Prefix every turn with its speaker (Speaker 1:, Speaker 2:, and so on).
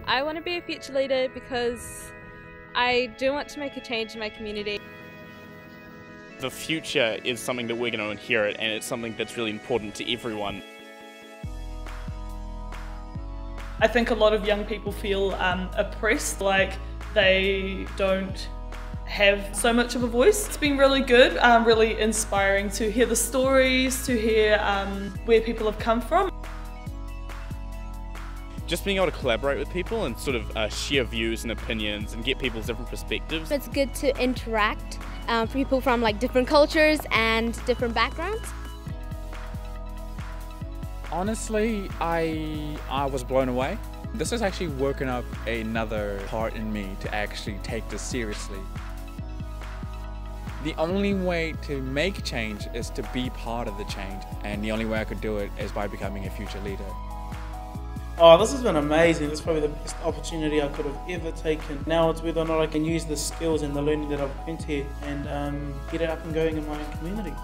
Speaker 1: I want to be a future leader because I do want to make a change in my community.
Speaker 2: The future is something that we're going to inherit, and it's something that's really important to everyone.
Speaker 3: I think a lot of young people feel oppressed, like they don't have so much of a voice. It's been really good, really inspiring to hear the stories, to hear where people have come from.
Speaker 2: Just being able to collaborate with people and sort of share views and opinions and get people's different perspectives.
Speaker 4: It's good to interact for people from like different cultures and different backgrounds.
Speaker 5: Honestly, I was blown away. This has actually woken up another part in me to actually take this seriously. The only way to make change is to be part of the change, and the only way I could do it is by becoming a future leader.
Speaker 6: Oh, this has been amazing. This is probably the best opportunity I could have ever taken. Now it's whether or not I can use the skills and the learning that I've learned here and get it up and going in my own community.